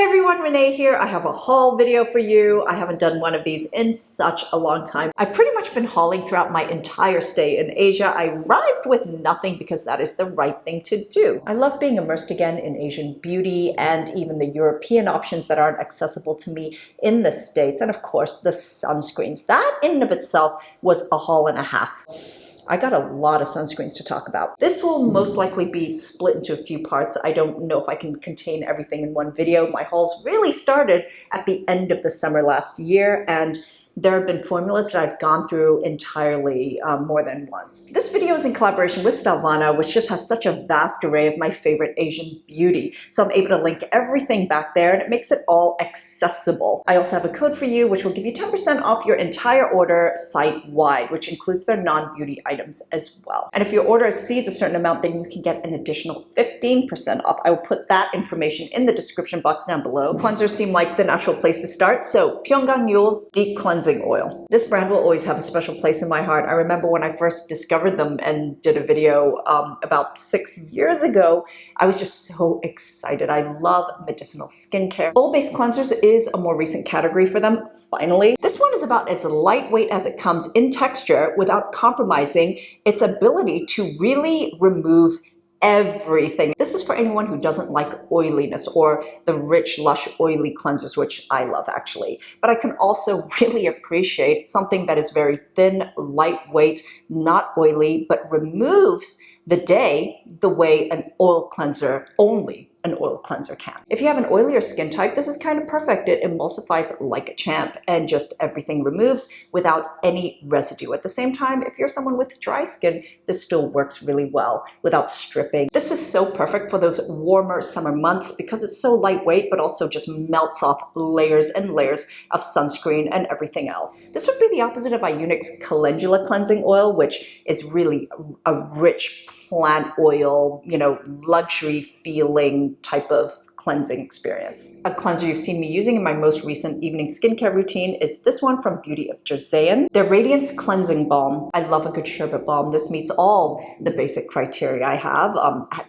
Hey everyone, Renee here. I have a haul video for you. I haven't done one of these in such a long time. I've pretty much been hauling throughout my entire stay in Asia. I arrived with nothing because that is the right thing to do. I love being immersed again in Asian beauty and even the European options that aren't accessible to me in the States. And of course, the sunscreens. That in and of itself was a haul and a half. I got a lot of sunscreens to talk about. This will most likely be split into a few parts. I don't know if I can contain everything in one video. My hauls really started at the end of the summer last year, and there have been formulas that I've gone through entirely more than once. This video is in collaboration with Stylevana, which just has such a vast array of my favorite Asian beauty. So I'm able to link everything back there, and it makes it all accessible. I also have a code for you, which will give you 10% off your entire order site-wide, which includes their non-beauty items as well. And if your order exceeds a certain amount, then you can get an additional 15% off. I will put that information in the description box down below. Cleansers seem like the natural place to start, so Pyunkang Deep Cleansing Oil. This brand will always have a special place in my heart. I remember when I first discovered them and did a video about 6 years ago, I was just so excited. I love medicinal skincare. Oil-based cleansers is a more recent category for them, finally. This one is about as lightweight as it comes in texture without compromising its ability to really remove everything. This is for anyone who doesn't like oiliness or the rich, lush, oily cleansers, which I love actually. But I can also really appreciate something that is very thin, lightweight, not oily, but removes the day the way an oil cleanser only an oil cleanser can. If you have an oilier skin type, this is kind of perfect. It emulsifies like a champ and just everything removes without any residue. At the same time, if you're someone with dry skin, this still works really well without stripping. This is so perfect for those warmer summer months because it's so lightweight, but also just melts off layers and layers of sunscreen and everything else. This would be the opposite of iUNIK's Calendula Cleansing Oil, which is really a rich plant oil, luxury feeling type of cleansing experience. A cleanser you've seen me using in my most recent evening skincare routine is this one from Beauty of Joseon, their Radiance Cleansing Balm. I love a good sherbet balm. This meets all the basic criteria I have.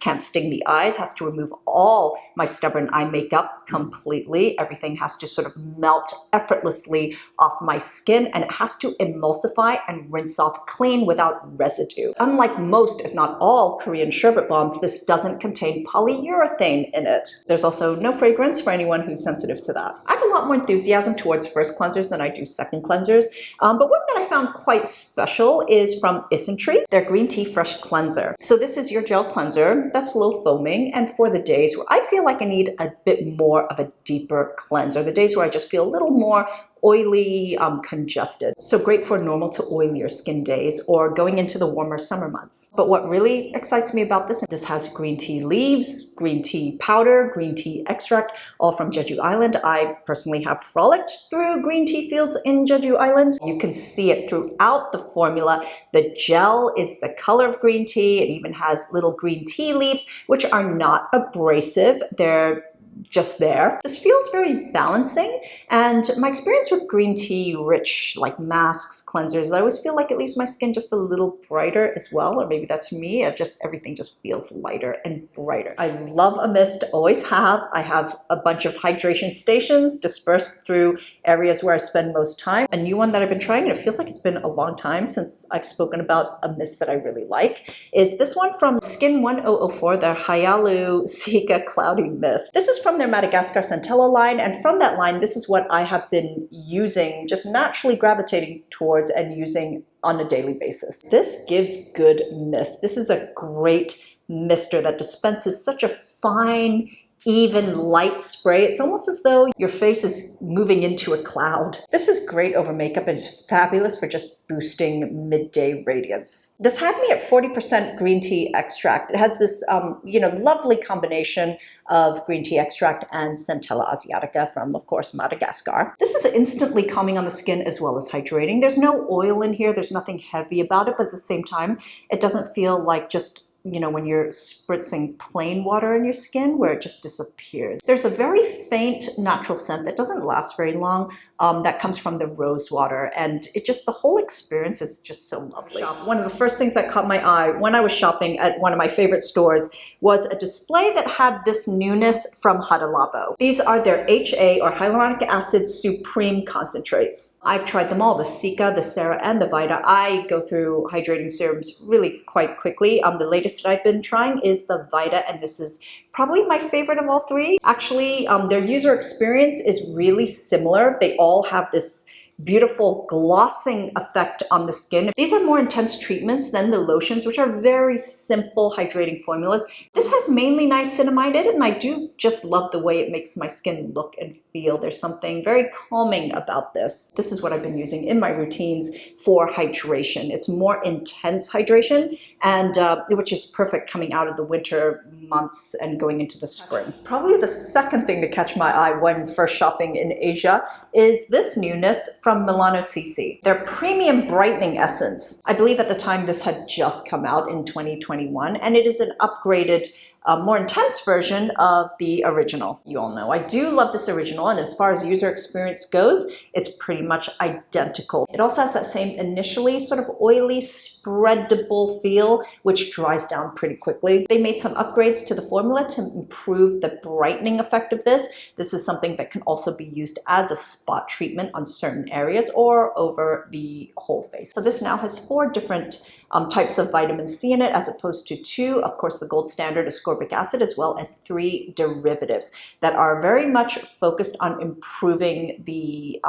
Can't sting the eyes, has to remove all my stubborn eye makeup completely. Everything has to sort of melt effortlessly off my skin, and it has to emulsify and rinse off clean without residue. Unlike most, if not all, Korean sherbet balms, this doesn't contain polyurethane in it. There's also no fragrance for anyone who's sensitive to that. I have a lot more enthusiasm towards first cleansers than I do second cleansers, but one that I found quite special is from Isntree, their Green Tea Fresh Cleanser. So this is your gel cleanser that's low foaming, and for the days where I feel like I need a bit more of a deeper cleanser, the days where I just feel a little more oily, congested. So great for normal to oilier skin days or going into the warmer summer months. But what really excites me about this has green tea leaves, green tea powder, green tea extract, all from Jeju Island. I personally have frolicked through green tea fields in Jeju Island. You can see it throughout the formula. The gel is the color of green tea. It even has little green tea leaves, which are not abrasive. They're just there. This feels very balancing, and my experience with green tea rich like masks, cleansers, I always feel like it leaves my skin just a little brighter as well, or maybe that's me. Everything just feels lighter and brighter. I love a mist, always have. I have a bunch of hydration stations dispersed through areas where I spend most time. A new one that I've been trying, and it feels like it's been a long time since I've spoken about a mist that I really like, is this one from Skin 1004, their Hyalu-Cica Cloudy Mist. This is from their Madagascar Centella line, and from that line, this is what I have been using, just naturally gravitating towards and using on a daily basis. This gives good mist. This is a great mister that dispenses such a fine, even light spray. It's almost as though your face is moving into a cloud. This is great over makeup. It's fabulous for just boosting midday radiance. This had me at 40% green tea extract. It has this, lovely combination of green tea extract and Centella asiatica from, of course, Madagascar. This is instantly calming on the skin as well as hydrating. There's no oil in here. There's nothing heavy about it, but at the same time, it doesn't feel like just when you're spritzing plain water in your skin where it just disappears. There's a very faint natural scent that doesn't last very long that comes from the rose water. And it just, the whole experience is just so lovely. One of the first things that caught my eye when I was shopping at one of my favorite stores was a display that had this newness from Hada Labo. These are their HA or hyaluronic acid supreme concentrates. I've tried them all, the Cica, the Cera, and the Vita. I go through hydrating serums really quite quickly. The latest that I've been trying is the Vita, and this is probably my favorite of all three. Actually, their user experience is really similar. They all have this beautiful glossing effect on the skin. These are more intense treatments than the lotions, which are very simple hydrating formulas. This has mainly niacinamide in it, and I do just love the way it makes my skin look and feel. There's something very calming about this. This is what I've been using in my routines for hydration. It's more intense hydration, and which is perfect coming out of the winter months and going into the spring. Probably the second thing to catch my eye when first shopping in Asia is this newness from Melano CC. Their premium brightening essence. I believe at the time this had just come out in 2021, and it is an upgraded, more intense version of the original. You all know I do love this original, and as far as user experience goes, it's pretty much identical. It also has that same initially sort of oily, spreadable feel, which dries down pretty quickly. They made some upgrades to the formula to improve the brightening effect of this. This is something that can also be used as a spot treatment on certain areas or over the whole face. So this now has 4 different types of vitamin C in it, as opposed to 2. Of course, the gold standard ascorbic acid, as well as 3 derivatives that are very much focused on improving the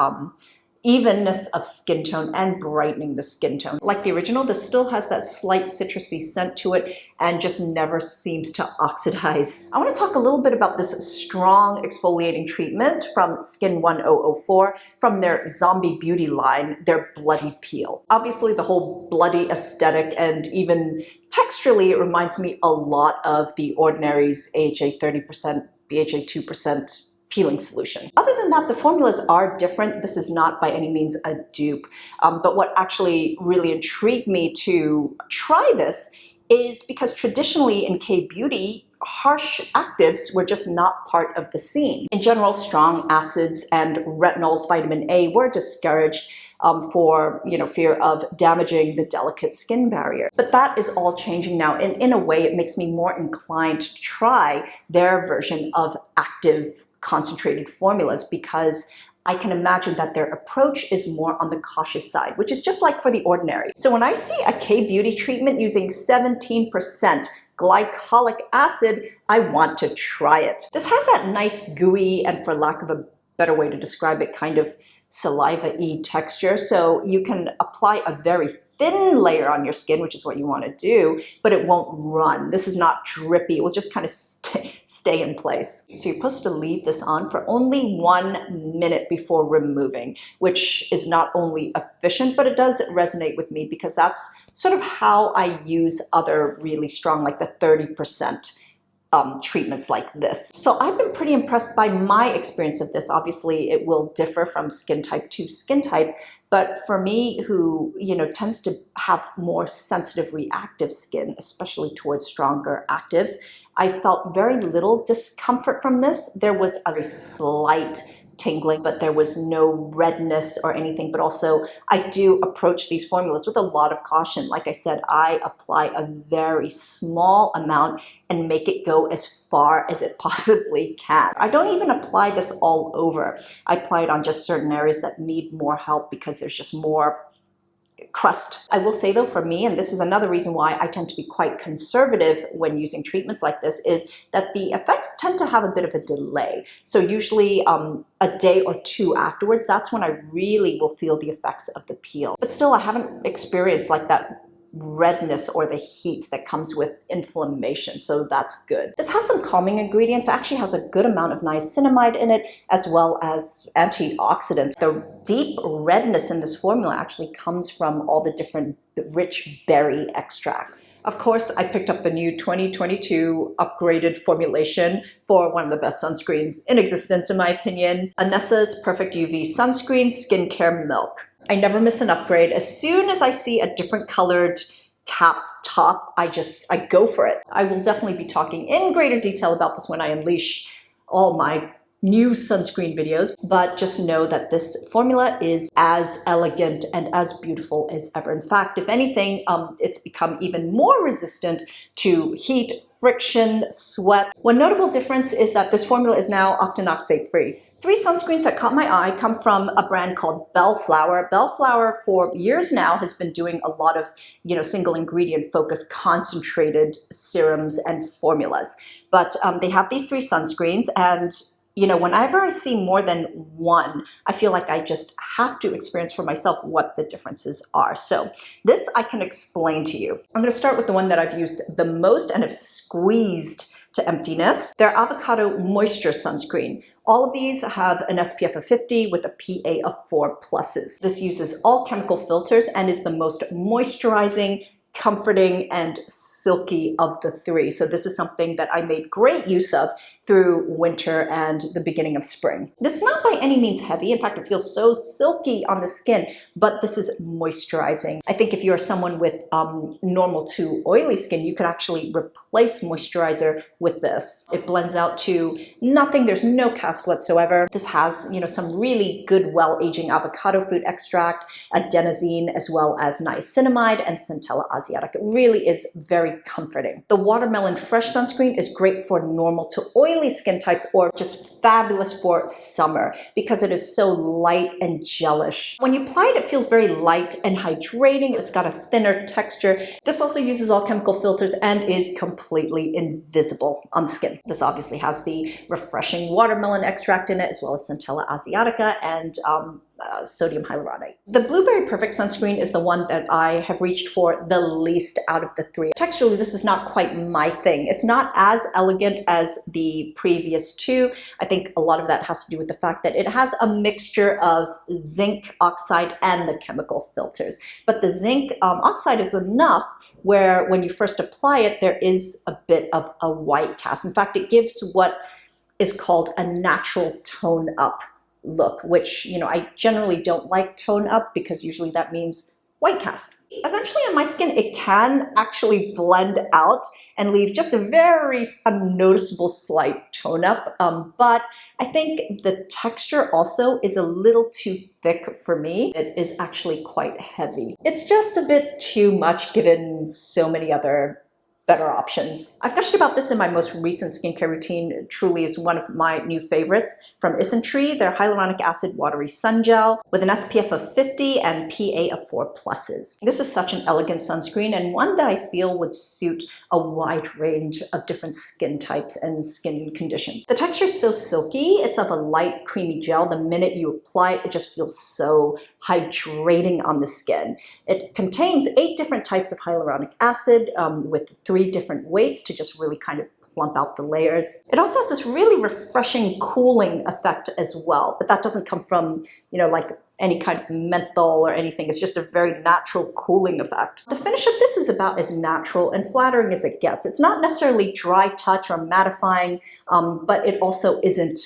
evenness of skin tone and brightening the skin tone. Like the original, this still has that slight citrusy scent to it and just never seems to oxidize. I want to talk a little bit about this strong exfoliating treatment from Skin 1004 from their Zombie Beauty line, their Bloody Peel. Obviously, the whole bloody aesthetic and even texturally, it reminds me a lot of The Ordinary's AHA 30%, BHA 2% peeling solution. Other than that, the formulas are different. This is not by any means a dupe. But what actually really intrigued me to try this is because traditionally in K-beauty, harsh actives were just not part of the scene. In general, strong acids and retinols, vitamin A, were discouraged for fear of damaging the delicate skin barrier. But that is all changing now, and in a way it makes me more inclined to try their version of active concentrated formulas, because I can imagine that their approach is more on the cautious side, which is just like for The Ordinary. So when I see a K-beauty treatment using 17% glycolic acid, I want to try it. This has that nice gooey, and for lack of a better way to describe it, kind of saliva-y texture. So you can apply a very thin layer on your skin, which is what you want to do, but it won't run. This is not drippy. It will just kind of stay in place. So you're supposed to leave this on for only 1 minute before removing, which is not only efficient, but it does resonate with me because that's sort of how I use other really strong, like the 30% treatments like this. So I've been pretty impressed by my experience of this. Obviously, it will differ from skin type to skin type, but for me, who tends to have more sensitive reactive skin, especially towards stronger actives, I felt very little discomfort from this. There was a slight tingling, but there was no redness or anything. But also, I do approach these formulas with a lot of caution. Like I said, I apply a very small amount and make it go as far as it possibly can. I don't even apply this all over. I apply it on just certain areas that need more help because there's just more crust. I will say though, for me, and this is another reason why I tend to be quite conservative when using treatments like this, is that the effects tend to have a bit of a delay. So usually a day or 2 afterwards, that's when I really will feel the effects of the peel. But still, I haven't experienced like that redness or the heat that comes with inflammation, so that's good. This has some calming ingredients. It actually has a good amount of niacinamide in it, as well as antioxidants. The deep redness in this formula actually comes from all the different rich berry extracts. Of course, I picked up the new 2022 upgraded formulation for one of the best sunscreens in existence, in my opinion. Anessa's Perfect UV Sunscreen Skincare Milk. I never miss an upgrade. As soon as I see a different colored cap top, I go for it. I will definitely be talking in greater detail about this when I unleash all my new sunscreen videos, but just know that this formula is as elegant and as beautiful as ever. In fact, if anything, it's become even more resistant to heat, friction, sweat. One notable difference is that this formula is now octinoxate free. 3 sunscreens that caught my eye come from a brand called Bellflower. Bellflower for years now has been doing a lot of, single ingredient focused concentrated serums and formulas. But they have these 3 sunscreens, and whenever I see more than one, I feel like I just have to experience for myself what the differences are. So this I can explain to you. I'm going to start with the one that I've used the most and have squeezed to emptiness. Their Avocado Moisture Sunscreen. All of these have an SPF of 50 with a PA of 4 pluses. This uses all chemical filters and is the most moisturizing, comforting, and silky of the 3. So this is something that I made great use of through winter and the beginning of spring. This is not by any means heavy. In fact, it feels so silky on the skin, but this is moisturizing. I think if you're someone with normal to oily skin, you could actually replace moisturizer with this. It blends out to nothing. There's no cast whatsoever. This has, some really good, well-aging avocado fruit extract, adenosine, as well as niacinamide and Centella asiatica. It really is very comforting. The Watermelon Fresh Sunscreen is great for normal to oily skin types, or just fabulous for summer because it is so light and gelish. When you apply it, it feels very light and hydrating. It's got a thinner texture. This also uses all chemical filters and is completely invisible on the skin. This obviously has the refreshing watermelon extract in it, as well as Centella asiatica and sodium hyaluronic. The Blueberry Perfect Sunscreen is the one that I have reached for the least out of the 3. Texturally, this is not quite my thing. It's not as elegant as the previous 2. I think a lot of that has to do with the fact that it has a mixture of zinc oxide and the chemical filters. But the zinc oxide is enough where when you first apply it, there is a bit of a white cast. In fact, it gives what is called a natural tone up look, which, I generally don't like tone up because usually that means white cast. Eventually on my skin, it can actually blend out and leave just a very unnoticeable slight tone up. But I think the texture also is a little too thick for me. It is actually quite heavy. It's just a bit too much given so many other better options. I've gushed about this in my most recent skincare routine. It truly is one of my new favorites from Isntree, their hyaluronic acid watery sun gel with an SPF of 50 and PA of 4 pluses. This is such an elegant sunscreen and one that I feel would suit a wide range of different skin types and skin conditions. The texture is so silky. It's of a light creamy gel. The minute you apply it, it just feels so hydrating on the skin. It contains 8 different types of hyaluronic acid with 3 different weights to just really kind of plump out the layers. It also has this really refreshing cooling effect as well, but that doesn't come from, like any kind of menthol or anything. It's just a very natural cooling effect. The finish of this is about as natural and flattering as it gets. It's not necessarily dry touch or mattifying, but it also isn't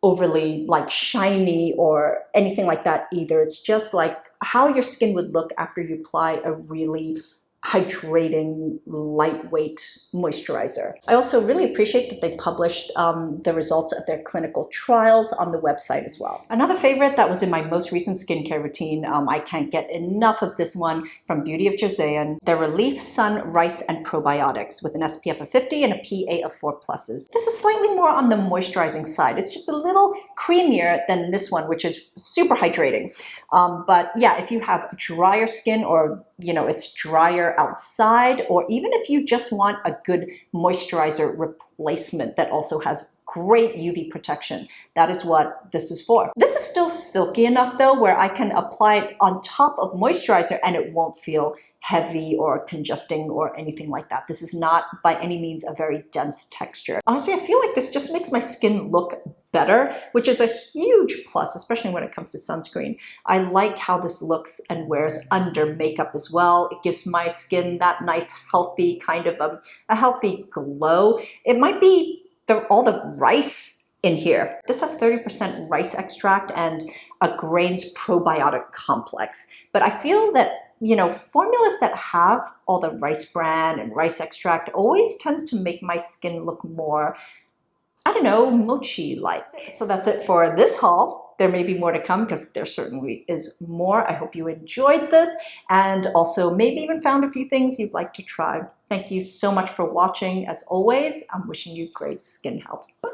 overly like shiny or anything like that either. It's just like how your skin would look after you apply a really hydrating, lightweight moisturizer. I also really appreciate that they published the results of their clinical trials on the website as well. Another favorite that was in my most recent skincare routine, I can't get enough of this one from Beauty of Joseon, their Relief Sun Rice and Probiotics with an SPF of 50 and a PA of 4 pluses. This is slightly more on the moisturizing side. It's just a little creamier than this one, which is super hydrating. But yeah, if you have drier skin or it's drier outside, or even if you just want a good moisturizer replacement that also has great UV protection, that is what this is for. This is still silky enough though, where I can apply it on top of moisturizer and it won't feel heavy or congesting or anything like that. This is not by any means a very dense texture. Honestly, I feel like this just makes my skin look better, which is a huge plus, especially when it comes to sunscreen. I like how this looks and wears under makeup as well. It gives my skin that nice, healthy kind of a healthy glow. It might be all the rice in here. This has 30% rice extract and a grains probiotic complex. But I feel that formulas that have all the rice bran and rice extract always tends to make my skin look more I don't know, mochi-like. So that's it for this haul. There may be more to come because there certainly is more. I hope you enjoyed this and also maybe even found a few things you'd like to try. Thank you so much for watching. As always, I'm wishing you great skin health. Bye.